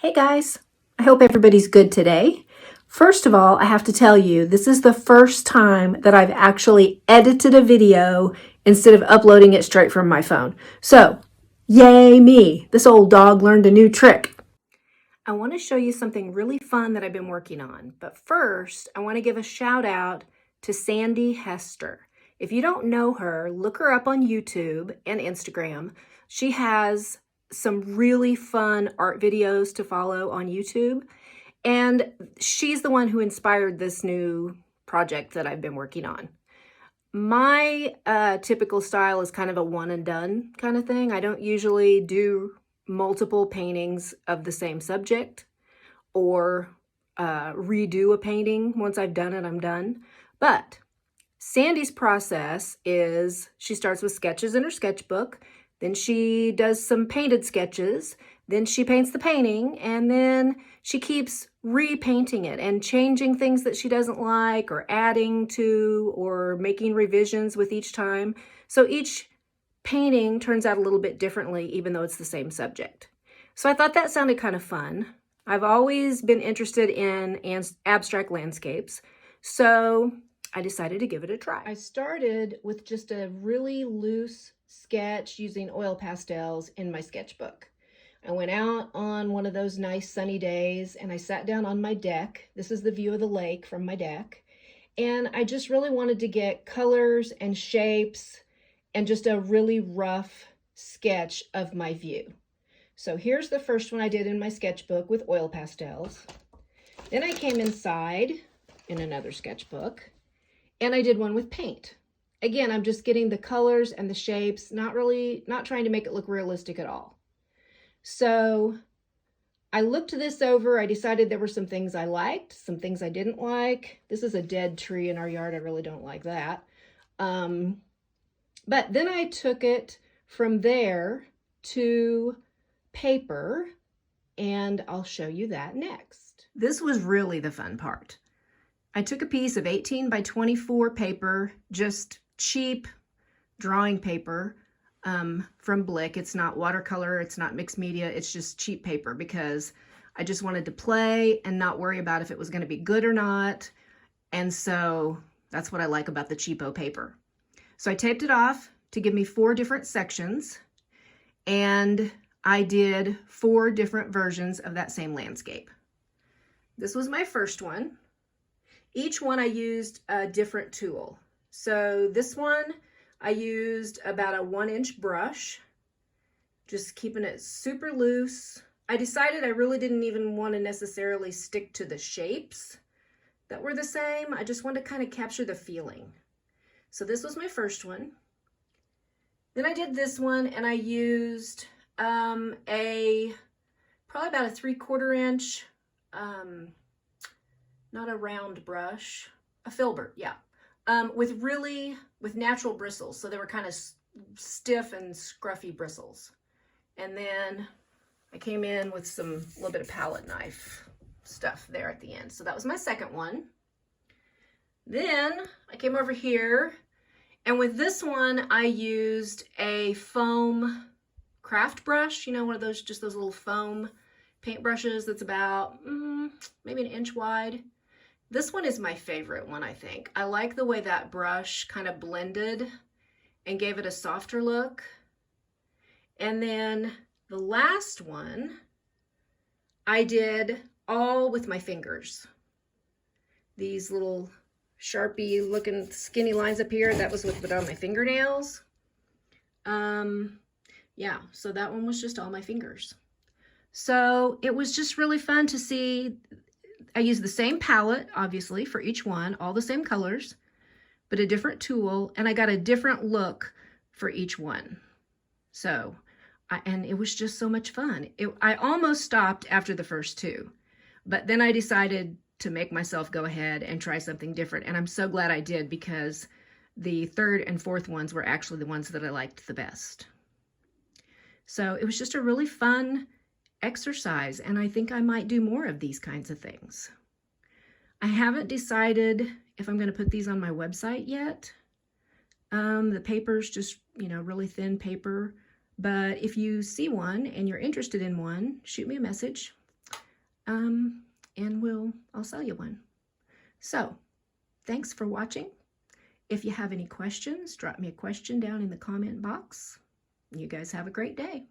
Hey guys, I hope everybody's good today. First of all, I have to tell you, this is the first time that I've actually edited a video instead of uploading it straight from my phone. So, yay me, this old dog learned a new trick. I want to show you something really fun that I've been working on. But first, I want to give a shout out to Sandi Hester. If you don't know her, look her up on YouTube and Instagram. She has some really fun art videos to follow on YouTube. And she's the one who inspired this new project that I've been working on. My typical style is kind of a one and done kind of thing. I don't usually do multiple paintings of the same subject or redo a painting. Once I've done it, I'm done. But Sandi's process is she starts with sketches in her sketchbook, then she does some painted sketches, then she paints the painting, and then she keeps repainting it and changing things that she doesn't like or adding to or making revisions with each time. So each painting turns out a little bit differently, even though it's the same subject. So I thought that sounded kind of fun. I've always been interested in abstract landscapes, so I decided to give it a try. I started with just a really loose sketch using oil pastels in my sketchbook. I went out on one of those nice sunny days and I sat down on my deck. This is the view of the lake from my deck. And I just really wanted to get colors and shapes and just a really rough sketch of my view. So here's the first one I did in my sketchbook with oil pastels. Then I came inside in another sketchbook and I did one with paint. Again, I'm just getting the colors and the shapes, not trying to make it look realistic at all. So I looked this over. I decided there were some things I liked, some things I didn't like. This is a dead tree in our yard. I really don't like that. But then I took it from there to paper, and I'll show you that next. This was really the fun part. I took a piece of 18 by 24 paper, just cheap drawing paper from Blick. It's not watercolor, it's not mixed media, it's just cheap paper because I just wanted to play and not worry about if it was going to be good or not. And so that's what I like about the cheapo paper. So I taped it off to give me 4 different sections, and I did 4 different versions of that same landscape. This was my first one. Each one I used a different tool. So this one I used about a 1-inch brush, just keeping it super loose. I decided I really didn't even want to necessarily stick to the shapes that were the same. I just wanted to kind of capture the feeling. So this was my first one. Then I did this one and I used probably about a 3/4 inch, not a round brush, a filbert, yeah. With natural bristles. So they were kind of stiff and scruffy bristles. And then I came in with a little bit of palette knife stuff there at the end. So that was my second one. Then I came over here, and with this one, I used a foam craft brush, you know, one of those, just those little foam paint brushes that's about maybe 1 inch wide. This one is my favorite one, I think. I like the way that brush kind of blended and gave it a softer look. And then the last one, I did all with my fingers. These little Sharpie looking skinny lines up here, that was with on my fingernails. Yeah, so that one was just all my fingers. So it was just really fun to see. I used the same palette, obviously, for each one, all the same colors, but a different tool, and I got a different look for each one. So, and it was just so much fun. I almost stopped after the first 2, but then I decided to make myself go ahead and try something different, and I'm so glad I did because the 3rd and 4th ones were actually the ones that I liked the best. So it was just a really fun exercise, and I think I might do more of these kinds of things. I haven't decided if I'm going to put these on my website yet. The paper's just, you know, really thin paper, but if you see one and you're interested in one, shoot me a message. and I'll sell you one. So, thanks for watching. If you have any questions, drop me a question down in the comment box. You guys have a great day.